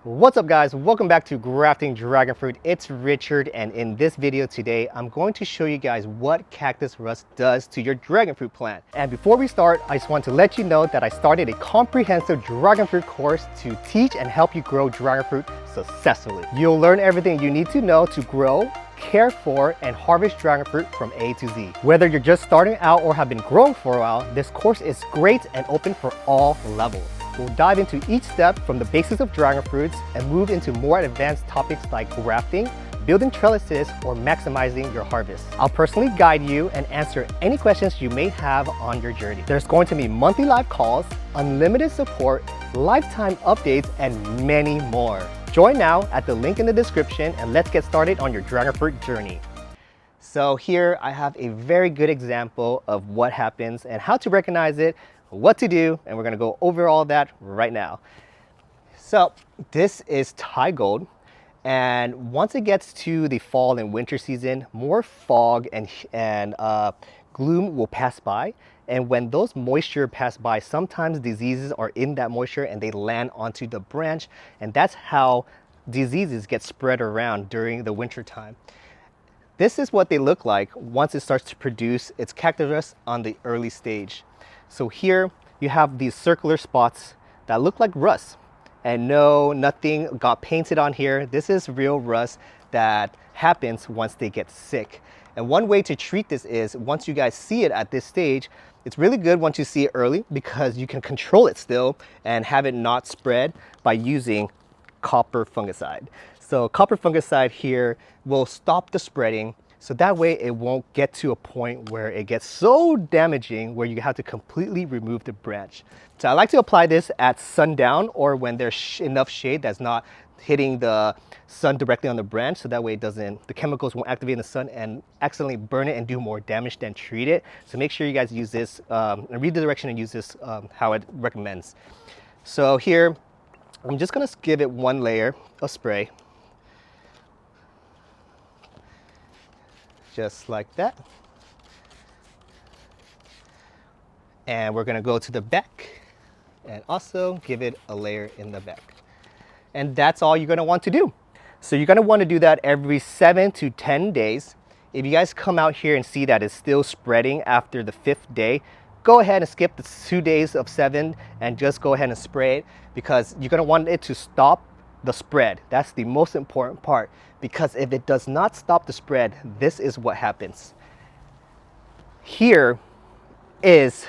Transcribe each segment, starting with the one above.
What's up guys, welcome back to Grafting Dragon Fruit. It's Richard, and in this video today I'm going to show you guys what cactus rust does to your dragon fruit plant. And before we start, I just want to let you know that I started a comprehensive dragon fruit course to teach and help you grow dragon fruit successfully. You'll learn everything you need to know to grow, care for, and harvest dragon fruit from A to Z. Whether you're just starting out or have been growing for a while, this course is great and open for all levels. We'll dive into each step from the basics of dragon fruits and move into more advanced topics like grafting, building trellises, or maximizing your harvest. I'll personally guide you and answer any questions you may have on your journey. There's going to be monthly live calls, unlimited support, lifetime updates, and many more. Join now at the link in the description and let's get started on your dragon fruit journey. So here I have a very good example of what happens and how to recognize it, what to do, and we're gonna go over all that right now. So this is Thai gold, and once it gets to the fall and winter season, more fog and gloom will pass by. And when those moisture pass by, sometimes diseases are in that moisture and they land onto the branch, and that's how diseases get spread around during the winter time. This is what they look like once it starts to produce its cactus rust on the early stage. So here you have these circular spots that look like rust, and no, nothing got painted on here. This is real rust that happens once they get sick. And one way to treat this is, once you guys see it at this stage, it's really good once you see it early because you can control it still and have it not spread by using copper fungicide. So copper fungicide here will stop the spreading, so that way it won't get to a point where it gets so damaging where you have to completely remove the branch. So I like to apply this at sundown or when there's enough shade that's not hitting the sun directly on the branch, so that way the chemicals won't activate in the sun and accidentally burn it and do more damage than treat it. So make sure you guys use this, and read the direction and use this how it recommends. So here, I'm just gonna give it one layer of spray. Just like that. And we're gonna go to the back and also give it a layer in the back. And that's all you're gonna want to do. So you're gonna wanna do that every 7 to 10 days. If you guys come out here and see that it's still spreading after the 5th day, go ahead and skip the 2 days of 7 and just go ahead and spray it, because you're gonna want it to stop the spread. That's the most important part, because if it does not stop the spread, this is what happens. Here is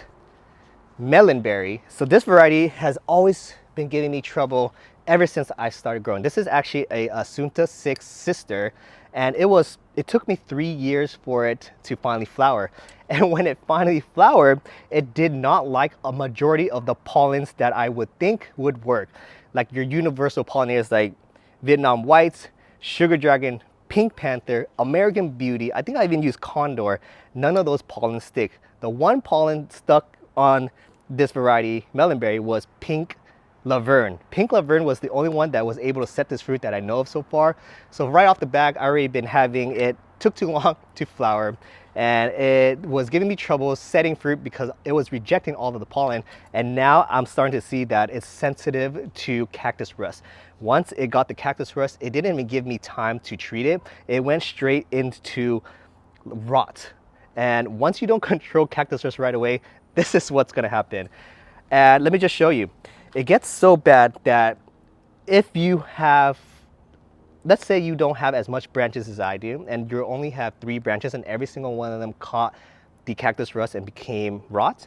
melonberry. So this variety has always been giving me trouble ever since I started growing. This is actually a Asunta 6 sister, and it took me 3 years for it to finally flower. And when it finally flowered, it did not like a majority of the pollens that I would think would work. Like your universal pollinators like Vietnam Whites, Sugar Dragon, Pink Panther, American Beauty. I think I even used Condor. None of those pollens stick. The one pollen stuck on this variety, melonberry, was Pink Laverne. Pink Laverne was the only one that was able to set this fruit that I know of so far. So right off the bat, I already been having it, took too long to flower, and it was giving me trouble setting fruit because it was rejecting all of the pollen. And now I'm starting to see that it's sensitive to cactus rust. Once it got the cactus rust, it didn't even give me time to treat it. It went straight into rot. And once you don't control cactus rust right away, this is what's gonna happen. And let me just show you. It gets so bad that if you have, let's say you don't have as much branches as I do, and you only have 3 branches and every single one of them caught the cactus rust and became rot,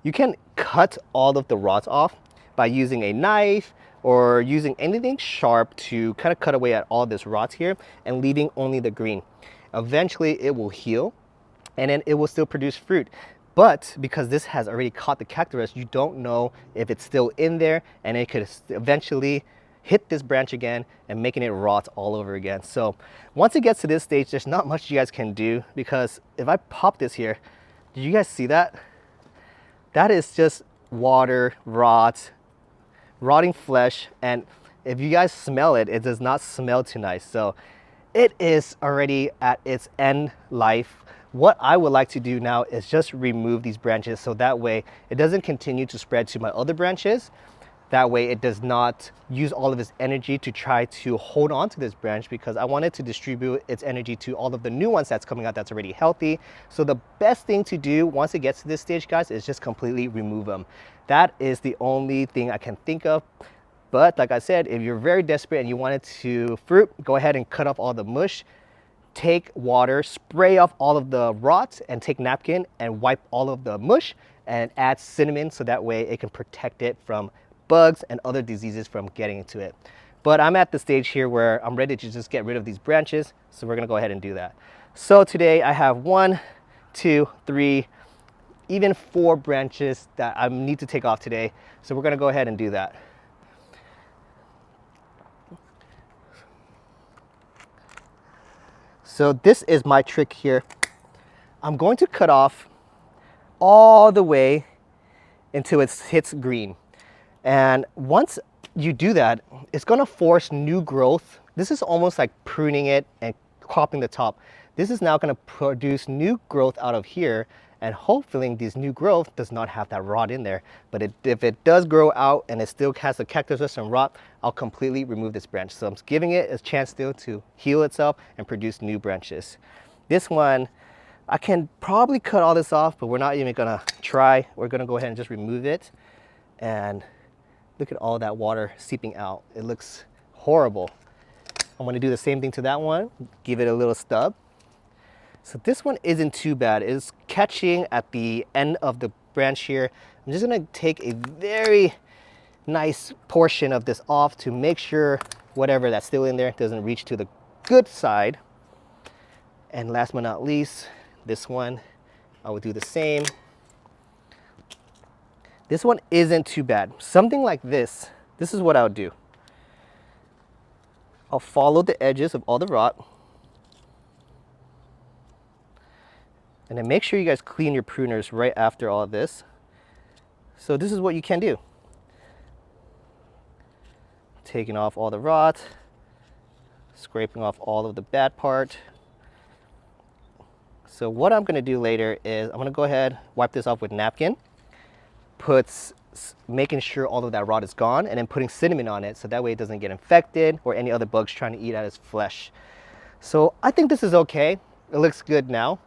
you can cut all of the rots off by using a knife or using anything sharp to kind of cut away at all this rots here and leaving only the green. Eventually it will heal and then it will still produce fruit. But because this has already caught the cactus rust, you don't know if it's still in there, and it could eventually hit this branch again and making it rot all over again. So once it gets to this stage, there's not much you guys can do, because if I pop this here, do you guys see that? That is just water, rot, rotting flesh, and if you guys smell it, it does not smell too nice. So it is already at its end life. What I would like to do now is just remove these branches so that way it doesn't continue to spread to my other branches. That way it does not use all of its energy to try to hold on to this branch, because I want it to distribute its energy to all of the new ones that's coming out that's already healthy. So the best thing to do once it gets to this stage, guys, is just completely remove them. That is the only thing I can think of. But like I said, if you're very desperate and you want it to fruit, go ahead and cut off all the mush. Take water, spray off all of the rot, and take napkin and wipe all of the mush, and add cinnamon so that way it can protect it from bugs and other diseases from getting into it. But I'm at the stage here where I'm ready to just get rid of these branches, so we're gonna go ahead and do that. So today I have 1, 2, 3, even 4 branches that I need to take off today. So we're gonna go ahead and do that. So this is my trick here. I'm going to cut off all the way until it hits green. And once you do that, it's gonna force new growth. This is almost like pruning it and cropping the top. This is now gonna produce new growth out of here, and hopefully this new growth does not have that rot in there. But if it does grow out and it still has the cactus rust and rot, I'll completely remove this branch. So I'm giving it a chance still to heal itself and produce new branches. This one, I can probably cut all this off, but we're not even gonna try. We're gonna go ahead and just remove it. And look at all that water seeping out. It looks horrible. I'm gonna do the same thing to that one, give it a little stub. So this one isn't too bad. It's catching at the end of the branch here. I'm just gonna take a very nice portion of this off to make sure whatever that's still in there doesn't reach to the good side. And last but not least, this one, I will do the same. This one isn't too bad. Something like this is what I'll do. I'll follow the edges of all the rot. And then make sure you guys clean your pruners right after all of this. So this is what you can do. Taking off all the rot, scraping off all of the bad part. So what I'm gonna do later is I'm gonna go ahead, wipe this off with napkin, making sure all of that rot is gone, and then putting cinnamon on it so that way it doesn't get infected or any other bugs trying to eat at its flesh. So I think this is okay. It looks good now.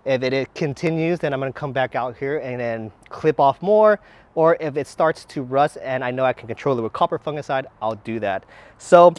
If it continues, then I'm gonna come back out here and then clip off more, or if it starts to rust and I know I can control it with copper fungicide, I'll do that. So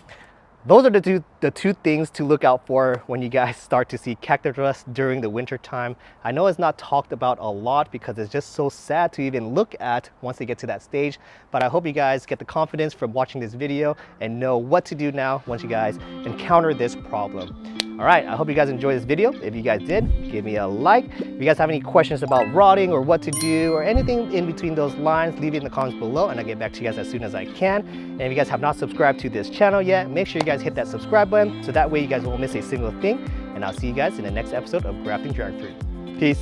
those are the two things to look out for when you guys start to see cactus rust during the winter time. I know it's not talked about a lot because it's just so sad to even look at once they get to that stage, but I hope you guys get the confidence from watching this video and know what to do now once you guys encounter this problem. All right, I hope you guys enjoyed this video. If you guys did, give me a like. If you guys have any questions about rotting or what to do or anything in between those lines, leave it in the comments below and I'll get back to you guys as soon as I can. And if you guys have not subscribed to this channel yet, make sure you guys hit that subscribe button so that way you guys won't miss a single thing. And I'll see you guys in the next episode of Grafting Dragon Fruit. Peace.